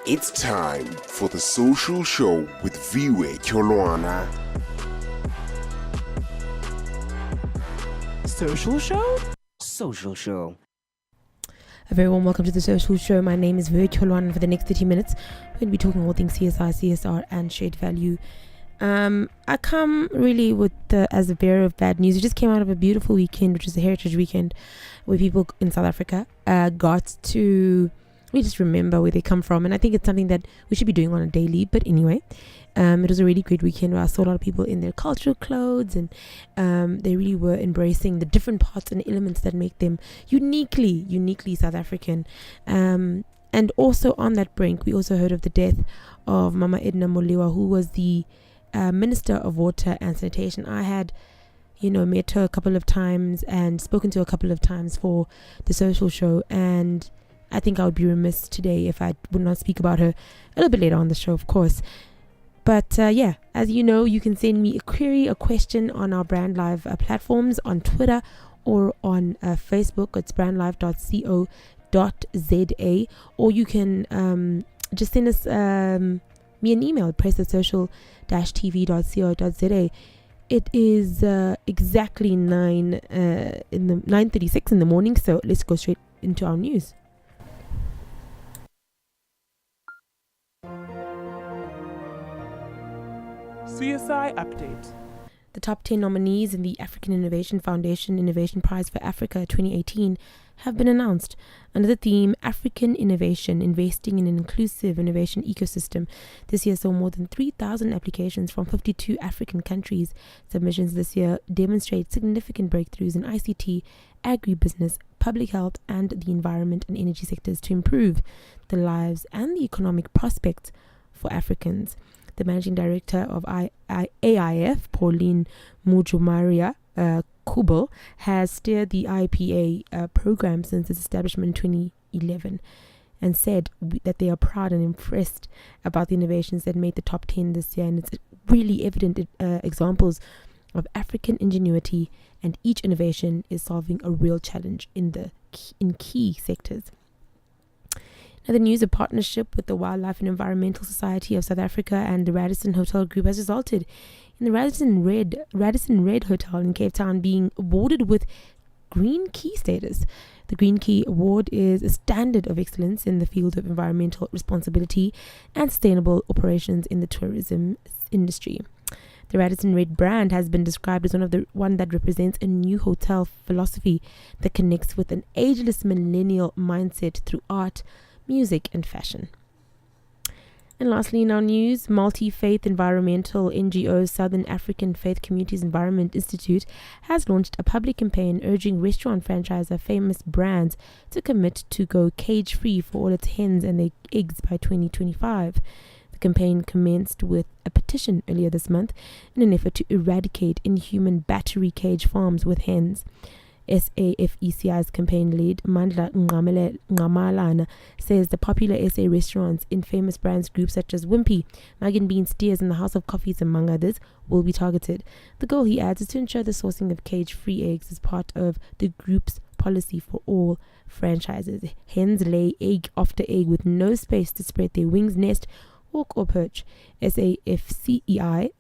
It's time for the Social Show with Viwe Kyolwana. Social Show? Social Show. A very warm welcome to the Social Show. My name is Viwe Kyolwana. For the next 30 minutes, we're going to be talking all things CSI, CSR, and shared value. I come really with as a bearer of bad news. We just came out of a beautiful weekend, which is the Heritage Weekend, where people in South Africa got to really just remember where they come from. And I think it's something that we should be doing on a daily. But anyway, it was a really great weekend where I saw a lot of people in their cultural clothes, and they really were embracing the different parts and elements that make them uniquely South African. And also on that brink, we also heard of the death of Mama Edna Molewa, who was the Minister of Water and Sanitation. I had, met her a couple of times and spoken to her a couple of times for the Social Show, and I think I would be remiss today if I would not speak about her a little bit later on the show, of course. But as you know, you can send me a query, a question on our Brand Live platforms on Twitter or on Facebook. It's brandlive.co.za, or you can just send us me an email, press@social-tv.co.za. It is exactly 9:36 in the morning, so let's go straight into our news. CSI update. The top 10 nominees in the African Innovation Foundation Innovation Prize for Africa 2018 have been announced under the theme African Innovation, Investing in an Inclusive Innovation Ecosystem. This year saw more than 3,000 applications from 52 African countries. Submissions this year demonstrate significant breakthroughs in ICT, agribusiness, public health, and the environment and energy sectors to improve the lives and the economic prospects for Africans. The managing director of AIF, Pauline Mujumaria Kubel, has steered the IPA program since its establishment in 2011 and said that they are proud and impressed about the innovations that made the top 10 this year. And it's really evident examples of African ingenuity, and each innovation is solving a real challenge in key sectors. Now, the news of partnership with the Wildlife and Environmental Society of South Africa and the Radisson Hotel Group has resulted in the Radisson Red Hotel in Cape Town being awarded with Green Key status. The Green Key Award is a standard of excellence in the field of environmental responsibility and sustainable operations in the tourism industry. The Radisson Red brand has been described as one that represents a new hotel philosophy that connects with an ageless millennial mindset through art, music, and fashion. And lastly, in our news, multi-faith environmental NGO Southern African Faith Communities Environment Institute has launched a public campaign urging restaurant franchisor Famous Brands to commit to go cage-free for all its hens and their eggs by 2025. The campaign commenced with a petition earlier this month in an effort to eradicate inhuman battery cage farms with hens. SAFECI's campaign lead, Mandla Ngamalana, says the popular SA restaurants in Famous Brands groups such as Wimpy, Mag and Bean Steers, and the House of Coffees, among others, will be targeted. The goal, he adds, is to ensure the sourcing of cage-free eggs is part of the group's policy for all franchises. Hens lay egg after egg with no space to spread their wings, nest, walk, or perch. SAFCEI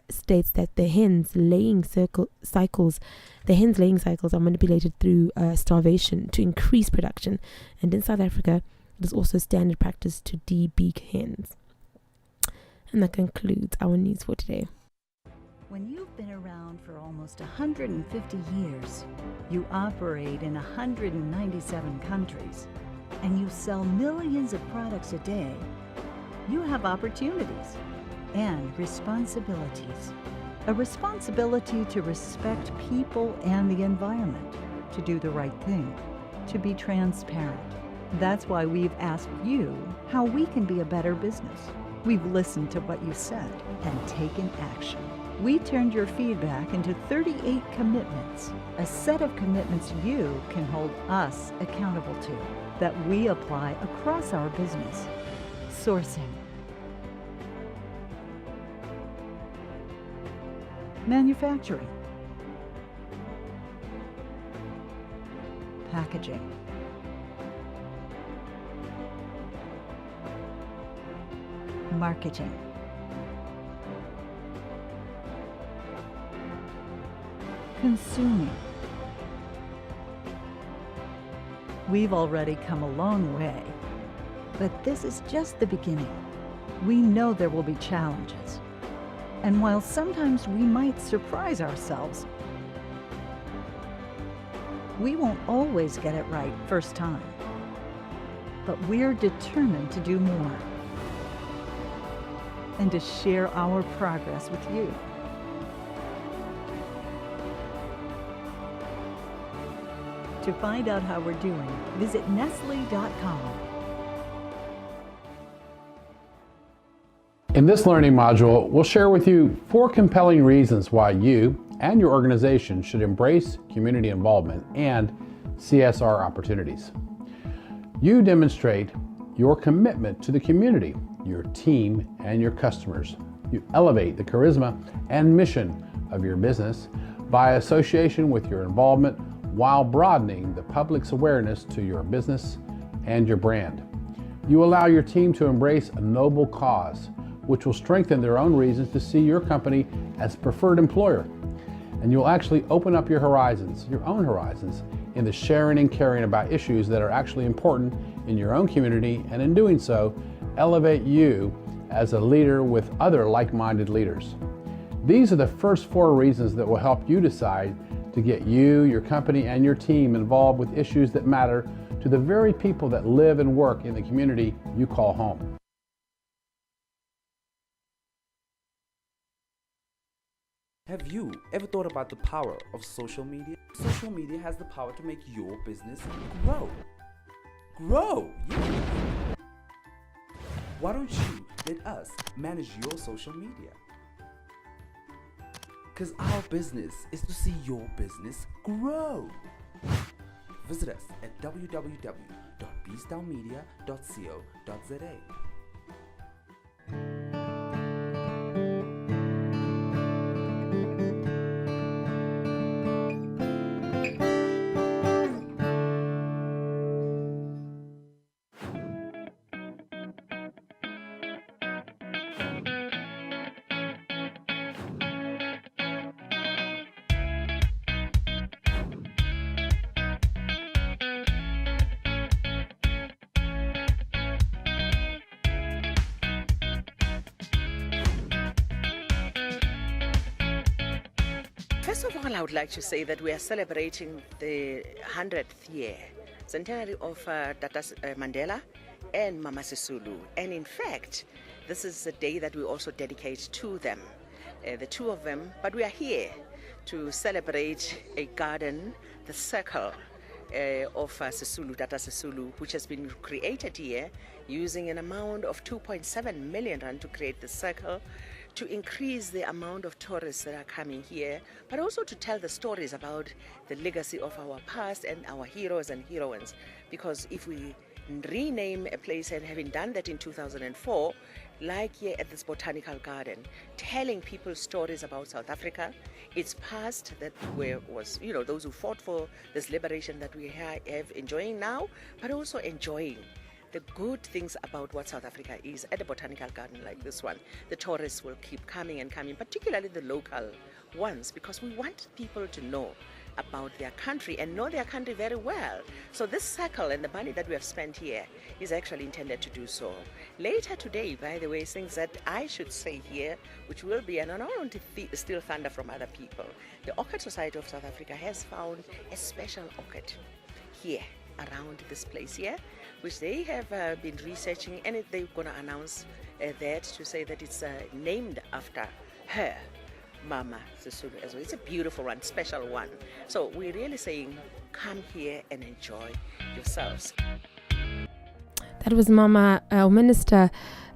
states that the hens laying cycles are manipulated through starvation to increase production, and in South Africa it is also standard practice to de-beak hens. And that concludes our news for today. When you've been around for almost 150 years, you operate in 197 countries, and you sell millions of products a day, you have opportunities and responsibilities. A responsibility to respect people and the environment, to do the right thing, to be transparent. That's why we've asked you how we can be a better business. We've listened to what you said and taken action. We turned your feedback into 38 commitments, a set of commitments you can hold us accountable to, that we apply across our business. Sourcing, manufacturing, packaging, marketing. Consuming. We've already come a long way, but this is just the beginning. We know there will be challenges. And while sometimes we might surprise ourselves, we won't always get it right first time. But we're determined to do more and to share our progress with you. To find out how we're doing, visit Nestle.com. In this learning module, we'll share with you 4 compelling reasons why you and your organization should embrace community involvement and CSR opportunities. You demonstrate your commitment to the community, your team, and your customers. You elevate the charisma and mission of your business by association with your involvement while broadening the public's awareness to your business and your brand. You allow your team to embrace a noble cause, which will strengthen their own reasons to see your company as preferred employer. And you'll actually open up your horizons, your own horizons, in the sharing and caring about issues that are actually important in your own community, and in doing so, elevate you as a leader with other like-minded leaders. These are the first 4 reasons that will help you decide to get you, your company, and your team involved with issues that matter to the very people that live and work in the community you call home. Have you ever thought about the power of social media? Social media has the power to make your business grow. Grow! Yeah. Why don't you let us manage your social media? Because our business is to see your business grow. Visit us at www.bstownmedia.co.za. First of all, I would like to say that we are celebrating the 100th year centenary of Tata Mandela and Mama Sisulu. And in fact, this is a day that we also dedicate to them, the two of them. But we are here to celebrate a garden, the circle of Sisulu, Tata Sisulu, which has been created here using an amount of 2.7 million rand to create the circle, to increase the amount of tourists that are coming here, but also to tell the stories about the legacy of our past and our heroes and heroines. Because if we rename a place, and having done that in 2004, like here at this botanical garden, telling people stories about South Africa, its past that was, those who fought for this liberation that we have enjoying now, but also enjoying the good things about what South Africa is at a botanical garden like this one. The tourists will keep coming and coming, particularly the local ones, because we want people to know about their country and know their country very well. So this circle and the money that we have spent here is actually intended to do so. Later today, by the way, things that I should say here, which will be, and I don't want to steal thunder from other people, the Orchid Society of South Africa has found a special orchid here around this place here, which they have been researching, and they're going to announce that to say that it's named after her, Mama Sisulu as well. It's a beautiful one, special one. So we're really saying, come here and enjoy yourselves. That was Mama Minister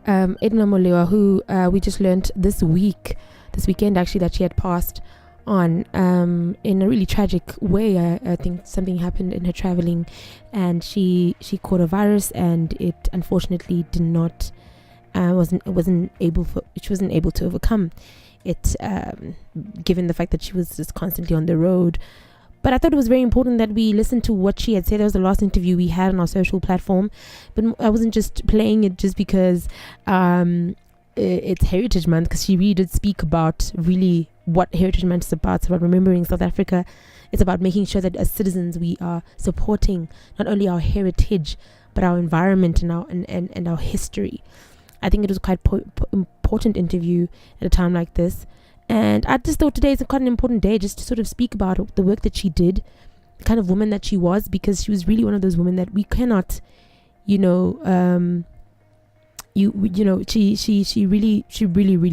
Edna Molewa, who we just learned this weekend actually, that she had passed on in a really tragic way. I think something happened in her traveling, and she caught a virus, and it unfortunately did not wasn't able to overcome it, given the fact that she was just constantly on the road. But I thought it was very important that we listen to what she had said. That was the last interview we had on our social platform, but I wasn't just playing it just because it's Heritage Month, because she really did speak about really what Heritage Month is about. It's about remembering South Africa. It's about making sure that as citizens we are supporting not only our heritage but our environment and our history. I think it was quite important interview at a time like this, and I just thought today is quite an important day just to sort of speak about the work that she did, the kind of woman that she was, because she was really one of those women that we cannot, she really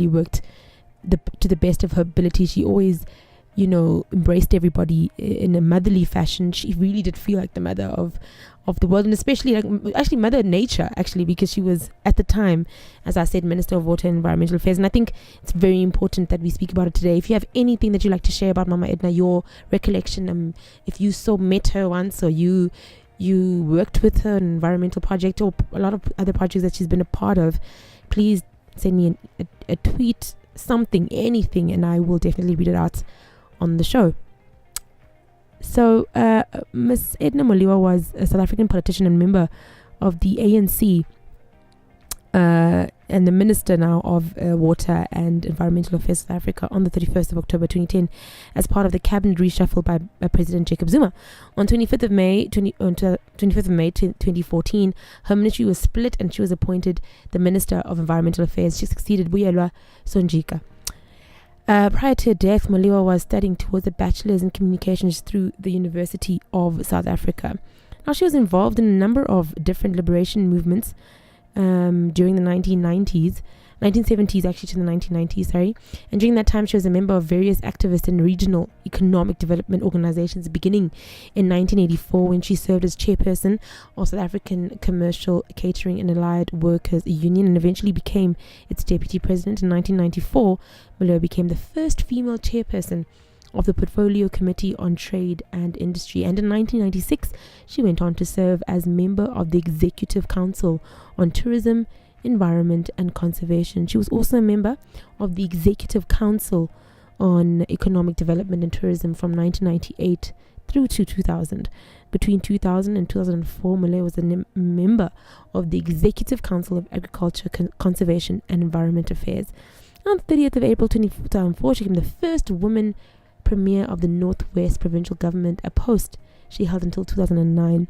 worked to the best of her ability. She always, embraced everybody in a motherly fashion. She really did feel like the mother of the world, and especially actually Mother Nature, actually, because she was at the time, as I said, Minister of Water and Environmental Affairs. And I think it's very important that we speak about it today. If you have anything that you'd like to share about Mama Edna, your recollection, if you met her once, or you worked with her on an environmental project or a lot of other projects that she's been a part of, please send me a tweet, something, anything, and I will definitely read it out on the show. So Miss Edna Molewa was a South African politician and member of the ANC, and the Minister now of Water and Environmental Affairs South Africa on the 31st of October 2010 as part of the cabinet reshuffle by President Jacob Zuma. On 25th of May 2014, her ministry was split and she was appointed the Minister of Environmental Affairs. She succeeded Vuyelwa Sonjika. Prior to her death, Molewa was studying towards a bachelor's in communications through the University of South Africa. Now, she was involved in a number of different liberation movements during the 1970s actually to the 1990s, sorry. And during that time, she was a member of various activist and regional economic development organizations, beginning in 1984 when she served as chairperson of South African Commercial Catering and Allied Workers Union, and eventually became its deputy president. In 1994, Molewa became the first female chairperson of the Portfolio Committee on Trade and Industry, and in 1996 she went on to serve as member of the Executive Council on Tourism, Environment and Conservation. She was also a member of the Executive Council on Economic Development and Tourism from 1998 through to 2000. Between 2000 and 2004, Molewa was a member of the Executive Council of Agriculture, Conservation and Environment Affairs. On the 30th of April 2004, she became the first woman Premier of the Northwest Provincial Government, a post she held until 2009,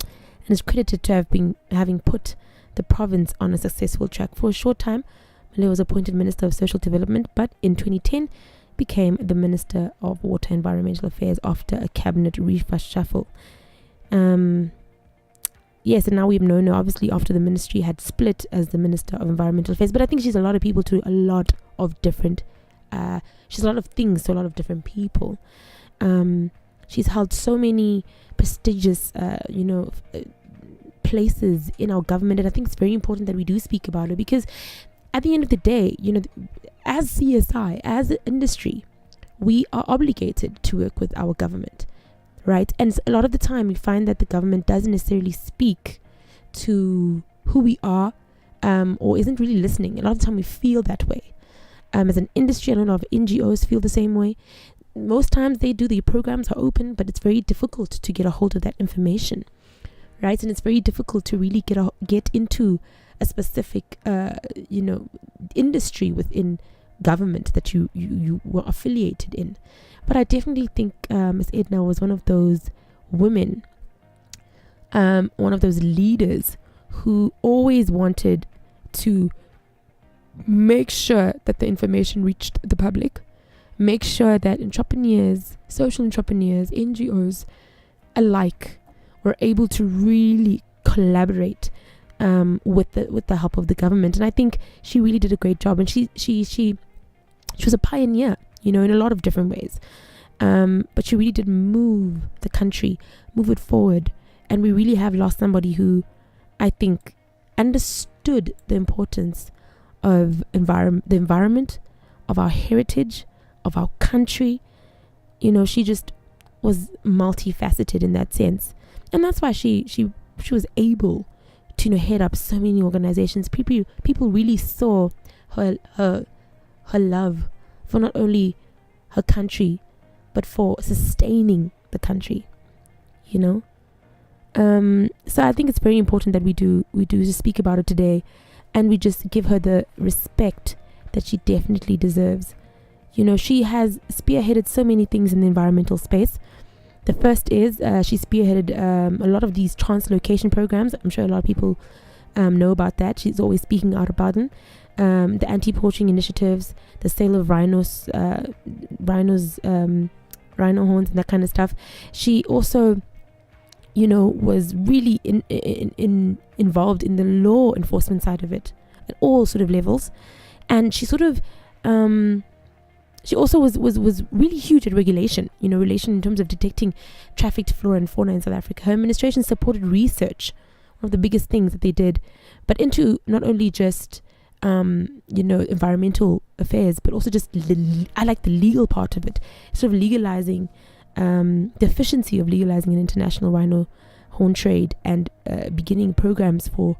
and is credited to having put the province on a successful track. For a short time, Molewa was appointed Minister of Social Development, but in 2010 became the Minister of Water and Environmental Affairs after a cabinet reshuffle. Yes, and now we've known her obviously after the ministry had split as the Minister of Environmental Affairs, but I think she's a lot of people to a lot of different she's a lot of things to a lot of different people. She's held so many prestigious places in our government, and I think it's very important that we do speak about her, because at the end of the day, as CSI, as an industry, we are obligated to work with our government, right? And a lot of the time we find that the government doesn't necessarily speak to who we are, or isn't really listening. A lot of the time we feel that way. As an industry, I know a lot of NGOs feel the same way. Most times the programs are open, but it's very difficult to get a hold of that information, right? And it's very difficult to really get into a specific, industry within government that you were affiliated in. But I definitely think Ms. Edna was one of those women, one of those leaders who always wanted to make sure that the information reached the public, make sure that entrepreneurs, social entrepreneurs, NGOs alike were able to really collaborate with the help of the government. And I think she really did a great job, and she was a pioneer, in a lot of different ways. But she really did move the country, move it forward, and we really have lost somebody who I think understood the importance of the environment, of our heritage, of our country. She just was multifaceted in that sense, and that's why she was able to head up so many organizations. People really saw her love for not only her country but for sustaining the country. So I think it's very important that we do speak about it today. and we just give her the respect that she definitely deserves. You know, she has spearheaded so many things in the environmental space. The first is she spearheaded a lot of these translocation programs. I'm sure a lot of people know about that. She's always speaking out about them. The anti-poaching initiatives, the sale of rhino horns and that kind of stuff. She also, you know, was really involved in the law enforcement side of it at all sort of levels. And she sort of she also was really huge at regulation, you know, relation in terms of detecting trafficked flora and fauna in South Africa. Her administration supported research, one of the biggest things that they did, but into not only just you know, environmental affairs, but also just I like the legal part of it, sort of legalizing the efficiency of legalizing an international rhino horn trade and beginning programs for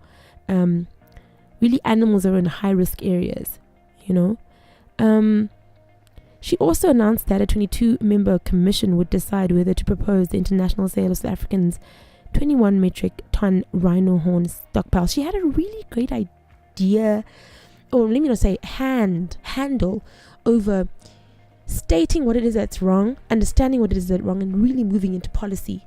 really animals that are in high risk areas, you know. She also announced that a 22-member commission would decide whether to propose the international sale of South Africans 21 metric ton rhino horn stockpile. She had a really great idea, or let me not say handle over stating what it is that's wrong, understanding what it is that's wrong, and really moving into policy,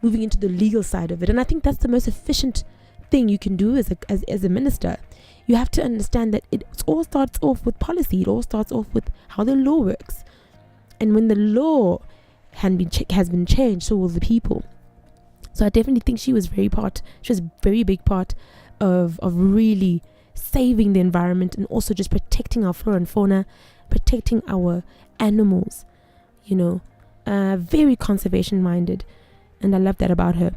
moving into the legal side of it. And I think that's the most efficient thing you can do as a minister. You have to understand that it all starts off with policy. It all starts off with how the law works. And when the law has been changed, so will the people. So I definitely think she was a very big part of really saving the environment and also just protecting our flora and fauna, protecting our animals, you know, very conservation minded. And I love that about her.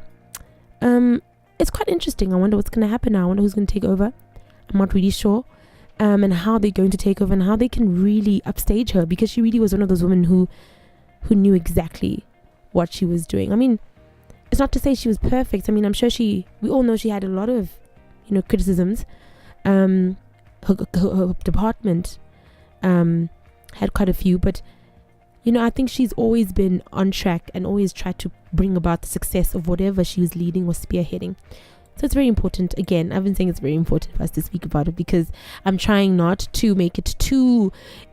It's quite interesting. I wonder what's going to happen now. I wonder who's going to take over. I'm not really sure. And how they're going to take over and how they can really upstage her, because she really was one of those women who knew exactly what she was doing. I mean, it's not to say she was perfect. I mean, I'm sure we all know she had a lot of, you know, criticisms. Her department had quite a few, but you know, I think she's always been on track and always tried to bring about the success of whatever she was leading or spearheading. So it's very important. Again, I've been saying it's very important for us to speak about it because I'm trying not to make it too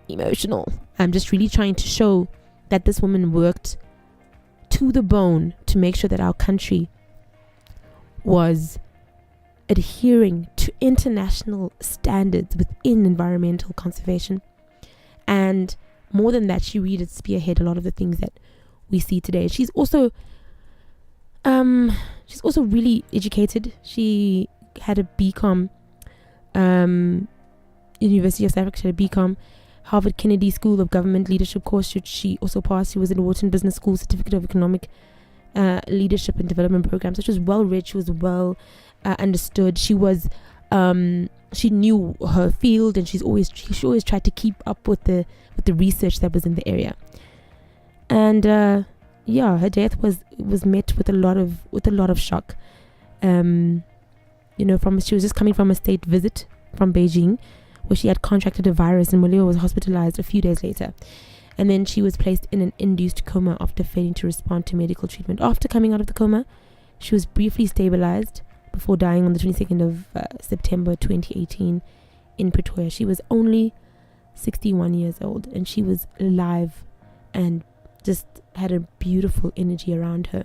emotional. I'm just really trying to show that this woman worked to the bone to make sure that our country was adhering to international standards within environmental conservation. And more than that, she really did spearhead a lot of the things that we see today. She's also really educated. She had a BCom, University of South Africa, she had a BCom, Harvard Kennedy School of Government Leadership course, which she also passed. She was in the Wharton Business School Certificate of Economic Leadership and Development Program. So she was well read. She was well understood. She was she knew her field, and she always tried to keep up with the research that was in the area. And her death was met with a lot of shock. You know, she was just coming from a state visit from Beijing, where she had contracted a virus, and Malewa was hospitalized a few days later. And then she was placed in an induced coma after failing to respond to medical treatment. After coming out of the coma, she was briefly stabilized before dying on the 22nd of September 2018 in Pretoria. She was only 61 years old, and she was alive and just had a beautiful energy around her.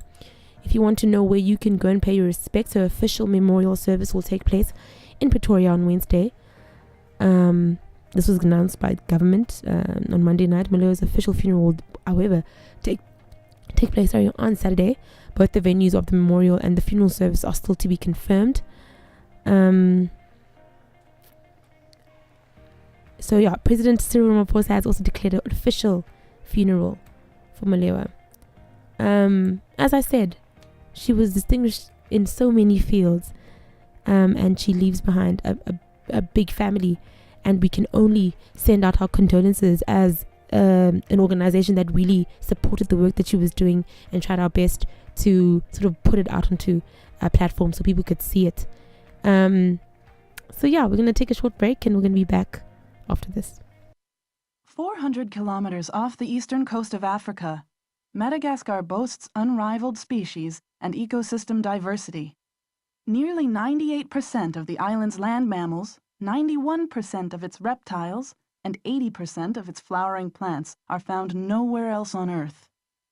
If you want to know where you can go and pay your respects, her official memorial service will take place in Pretoria on Wednesday. This was announced by government on Monday night. Malewa's official funeral will, however, take place on Saturday. Both the venues of the memorial and the funeral service are still to be confirmed. So yeah, President Cyril Ramaphosa has also declared an official funeral for Malewa. As I said, she was distinguished in so many fields, and she leaves behind a big family, and we can only send out our condolences as an organization that really supported the work that she was doing and tried our best to sort of put it out onto a platform so people could see it. So yeah, we're going to take a short break, and we're going to be back after this. 400 kilometers off the eastern coast of Africa, Madagascar boasts unrivaled species and ecosystem diversity. Nearly 98% of the island's land mammals, 91% of its reptiles, and 80% of its flowering plants are found nowhere else on Earth.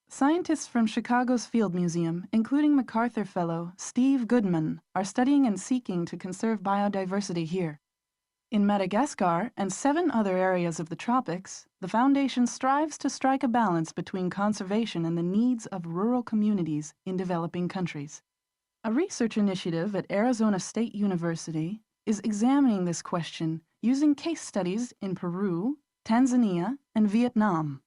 Scientists from Chicago's Field Museum, including MacArthur Fellow Steve Goodman, are studying and seeking to conserve biodiversity here. In Madagascar and 7 other areas of the tropics, the Foundation strives to strike a balance between conservation and the needs of rural communities in developing countries. A research initiative at Arizona State University is examining this question using case studies in Peru, Tanzania, and Vietnam.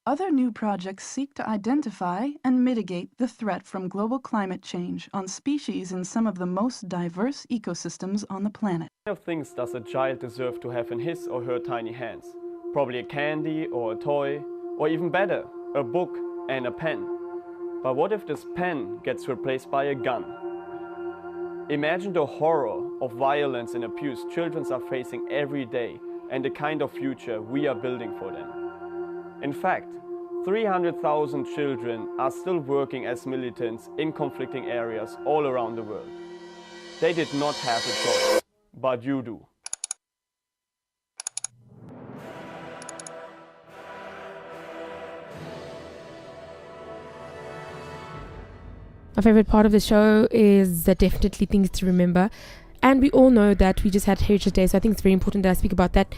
Other new projects seek to identify and mitigate the threat from global climate change on species in some of the most diverse ecosystems on the planet. What kind of things does a child deserve to have in his or her tiny hands? Probably a candy or a toy, or even better, a book and a pen. But what if this pen gets replaced by a gun? Imagine the horror of violence and abuse children are facing every day and the kind of future we are building for them. In fact, 300,000 children are still working as militants in conflicting areas all around the world. They did not have a choice, but you do. My favorite part of the show is definitely things to remember. And we all know that we just had Heritage Day, so I think it's very important that I speak about that.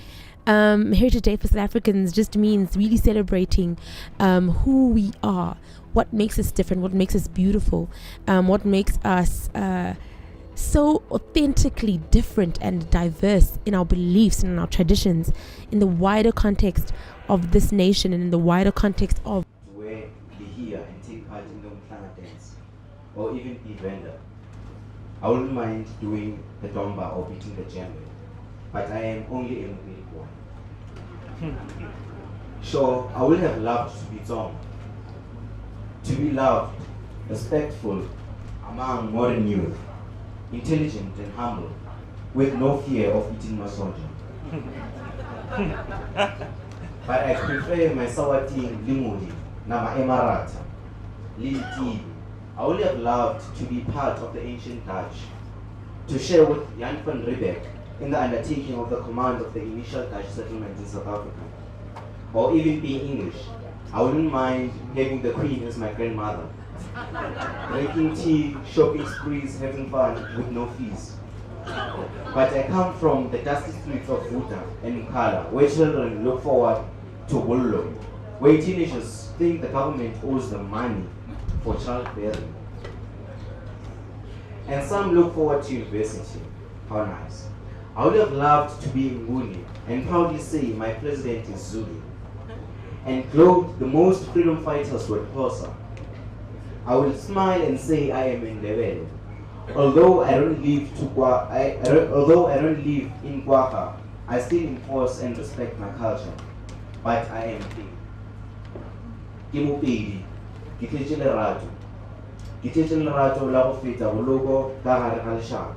Heritage Day for South Africans just means really celebrating who we are, what makes us different, what makes us beautiful, what makes us so authentically different and diverse in our beliefs and in our traditions, in the wider context of this nation and in the wider context of where be here and take part in the Mhlanga dance, or even be vendor. I wouldn't mind doing the domba or beating the djembe, but I am only a Mugeli boy. Sure, I would have loved to be Tsonga, to be loved, respectful among modern youth, intelligent and humble, with no fear of eating masonja. But I prefer my Sawating Limudi, Nama Emarata, Liti. I would have loved to be part of the ancient Dutch, to share with Jan van Riebeeck in the undertaking of the command of the initial Dutch settlement in South Africa, or even being English. I wouldn't mind having the Queen as my grandmother, drinking tea, shopping sprees, having fun with no fees. But I come from the dusty streets of Vuta and Mkala, where children look forward to Wollo, where teenagers think the government owes them money for childbearing. And some look forward to university. How nice. I would have loved to be in Nguni and proudly say my president is Zulu, and gloat the most freedom fighters were Xhosa. I will smile and say I am in Ndebele. Although I don't live in Kwaga, I still enforce and respect my culture. But I am big. Kimupedi, Kitleche Lerato. Kitleche Lerato la go feta go logo ka gare ga leshaka.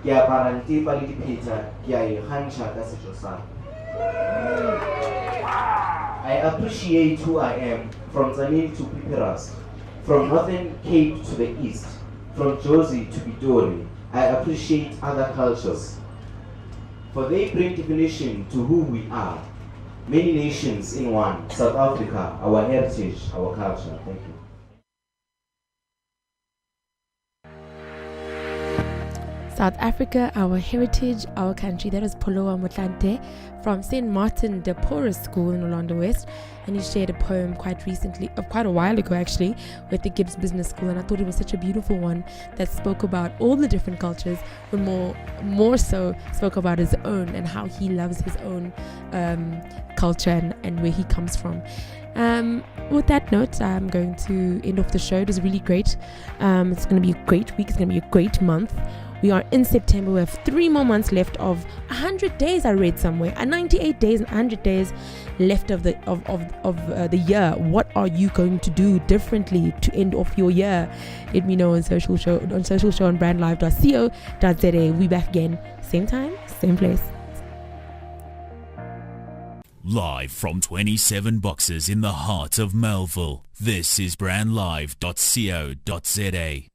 Ke apara ntipa le dipheta, ke a ikgantsha ka setso sa me. I appreciate who I am, from Tzaneen to Pipiras, from Northern Cape to the East, from Jozi to Pitori. I appreciate other cultures, for they bring definition to who we are. Many nations in one, South Africa, our heritage, our culture. Thank you. South Africa, our heritage, our country. That was Polowa Motlanthe from St. Martin de Porres School in Orlando West, and he shared a poem quite a while ago actually, with the Gibbs Business School, and I thought it was such a beautiful one that spoke about all the different cultures, but more so spoke about his own and how he loves his own culture and where he comes from. With that note, I'm going to end off the show. It was really great. It's going to be a great week. It's going to be a great month. We are in September. We have 3 more months left of 100 days. I read somewhere, 98 days and 100 days left of the year. What are you going to do differently to end off your year? Let me know on social show on brandlive.co.za. We back again, same time, same place. Live from 27 boxes in the heart of Melville, this is brandlive.co.za.